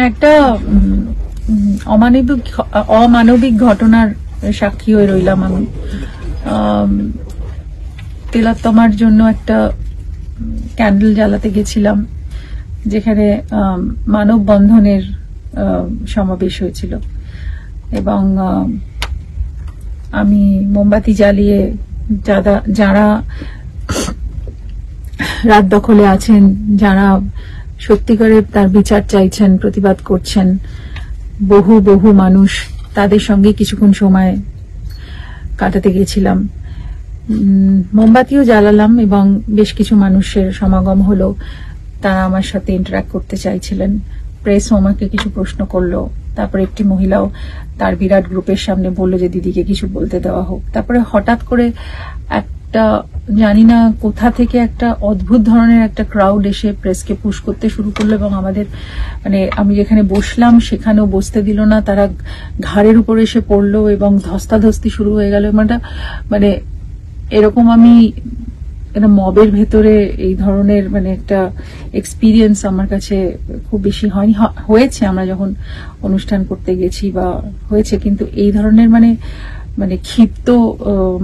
একটা অমানবিক ঘটনার সাক্ষী হয়ে রইলাম আমি। তিলোত্তমার জন্য একটা ক্যান্ডেল জ্বালাতে গেছিলাম, যেখানে মানববন্ধনের সমাবেশ হয়েছিল, এবং আমি মোমবাতি জ্বালিয়ে যারা রাত দখলে আছেন, যারা সত্যিকারে তার বিচার চাইছেন, প্রতিবাদ করছেন, বহু বহু মানুষ, তাদের সঙ্গে কিছুক্ষণ সময় কাটাতে গেছিলাম। মোমবাতিও জ্বালালাম এবং বেশ কিছু মানুষের সমাগম হলো। তারা আমার সাথে ইন্টারঅ্যাক্ট করতে চাইছিলেন। প্রেসও আমাকে কিছু প্রশ্ন করলো। তারপরে একটি মহিলাও তার বিরাট গ্রুপের সামনে বলল যে দিদিকে কিছু বলতে দেওয়া হোক। তারপরে হঠাৎ করে একটা জানি না কোথা থেকে একটা অদ্ভুত ধরনের একটা ক্রাউড এসে প্রেসকে পুশ করতে শুরু করলো, এবং আমাদের আমি যেখানে বসলাম সেখানেও বসতে দিল না। তারা ঘাড়ের উপর এসে পড়লো এবং ধস্তাধস্তি শুরু হয়ে গেল। এরকম আমি মবের ভেতরে এই ধরনের একটা এক্সপিরিয়েন্স আমার কাছে খুব বেশি হয়নি। হয়েছে আমরা যখন অনুষ্ঠান করতে গেছি বা হয়েছে, কিন্তু এই ধরনের ক্ষিপ্ত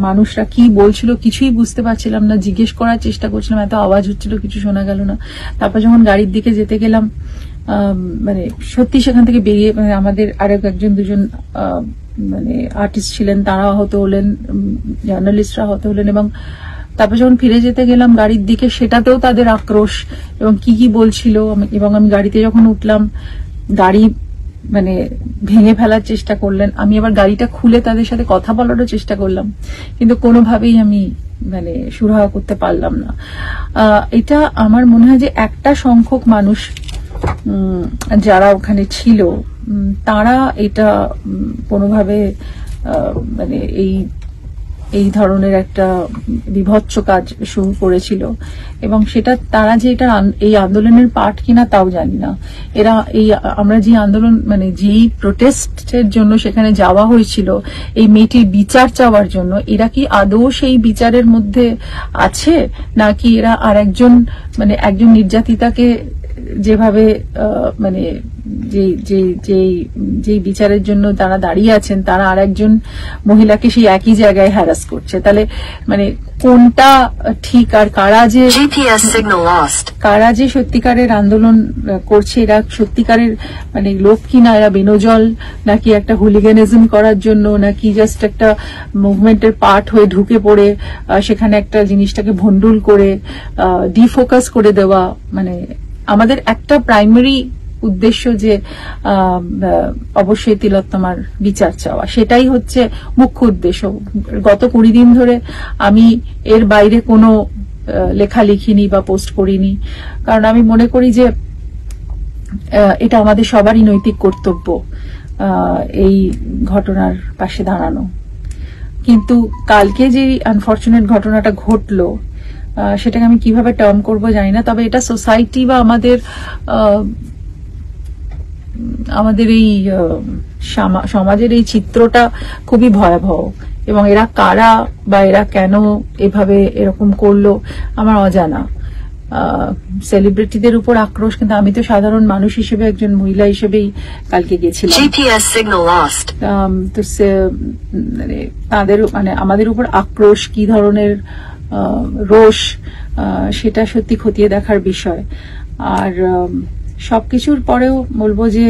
মানুষরা কি বলছিল কিছুই বুঝতে পারছিলাম না। জিজ্ঞেস করার চেষ্টা করছিলাম, এত আওয়াজ হচ্ছিল, কিছু শোনা গেল না। তারপর যখন গাড়ির দিকে যেতে গেলাম, সত্যি সেখান থেকে বেরিয়ে আমাদের আরেক একজন দুজন আর্টিস্ট ছিলেন, তারা আহত হলেন, জার্নালিস্টরা আহত হলেন। এবং তারপর যখন ফিরে যেতে গেলাম গাড়ির দিকে, সেটাতেও তাদের আক্রোশ এবং কি কি বলছিল। এবং আমি গাড়িতে যখন উঠলাম, গাড়ি ভেঙে ফেলার চেষ্টা করলেন। আমি আবার গাড়িটা খুলে তাদের সাথে কথা বলারও চেষ্টা করলাম, কিন্তু কোনোভাবেই আমি সুরাহা করতে পারলাম না। এটা আমার মনে হয় যে একটা সংখ্যক মানুষ যারা ওখানে ছিল, তারা এটা কোনোভাবে এই ধরনের একটা বিভৎস কাজ শুরু করেছিল, এবং সেটা তারা যে এটা এই আন্দোলনের পার্ট কিনা তাও জানি না। এরা আমরা যে আন্দোলন যেই প্রোটেস্টের জন্য সেখানে যাওয়া হয়েছিল, এই মেয়েটির বিচার চাওয়ার জন্য, এরা কি আদৌ সেই বিচারের মধ্যে আছে, নাকি এরা আর একজন নির্যাতিতাকে যেভাবে যে বিচারের জন্য তারা দাঁড়িয়ে আছেন, তারা আর একজন মহিলাকে সেই একই জায়গায় হ্যারাস করছে। তাহলে কোনটা ঠিক, আর কারা যে সত্যিকারের আন্দোলন করছে, এরা সত্যিকারের লোক কিনা, এরা বেনজল, নাকি একটা হুলিগানিজম করার জন্য, নাকি জাস্ট একটা মুভমেন্টের পার্ট হয়ে ঢুকে পড়ে সেখানে একটা জিনিসটাকে ভন্ডুল করে ডিফোকাস করে দেওয়া। আমাদের একটা প্রাইমারি উদ্দেশ্য যে অবশ্যই তিলোত্তমার বিচার চাওয়া, সেটাই হচ্ছে মুখ্য উদ্দেশ্য। গত 20 দিন ধরে আমি এর বাইরে কোনো লেখা লিখিনি বা পোস্ট করিনি, কারণ আমি মনে করি যে এটা আমাদের সবারই নৈতিক কর্তব্য এই ঘটনার পাশে দাঁড়ানো। কিন্তু কালকে যে আনফরচুনেট ঘটনাটা ঘটলো, সেটাকে আমি কিভাবে টার্ম করবো জানি না। তবে এটা সোসাইটি বা আমাদের এই সমাজের এই চিত্রটা খুবই ভয়াবহ, এবং এরা কারা বা এরা কেন এভাবে এরকম করলো আমার অজানা। সেলিব্রিটিদের উপর আক্রোশ, কিন্তু আমি তো সাধারণ মানুষ হিসেবে, একজন মহিলা হিসেবেই কালকে গেছিলাম। তো তাদের আমাদের উপর আক্রোশ, কি ধরনের রোষ, সেটা সত্যি খতিয়ে দেখার বিষয়। আর সবকিছুর পরেও বলবো যে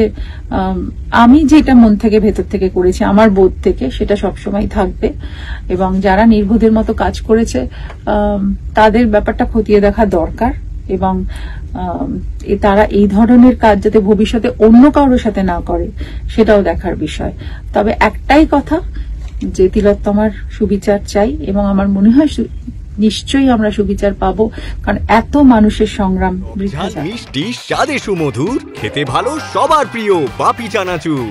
আমি যেটা মন থেকে, ভেতর থেকে করেছি, আমার বোধ থেকে, সেটা সবসময় থাকবে। এবং যারা নির্বোধের মতো কাজ করেছে, তাদের ব্যাপারটা খতিয়ে দেখা দরকার, এবং তারা এই ধরনের কাজ যাতে ভবিষ্যতে অন্য কারোর সাথে না করে, সেটাও দেখার বিষয়। তবে একটাই কথা, যে তিলোত্তমার সুবিচার চাই, এবং আমার মনে হয় নিশ্চয়ই আমরা সুবিচার পাবো, কারণ এত মানুষের সংগ্রাম বৃথা যাবে। মিষ্টি, স্বাদে সুমধুর, খেতে ভালো, সবার প্রিয় বাপি চানাচুর।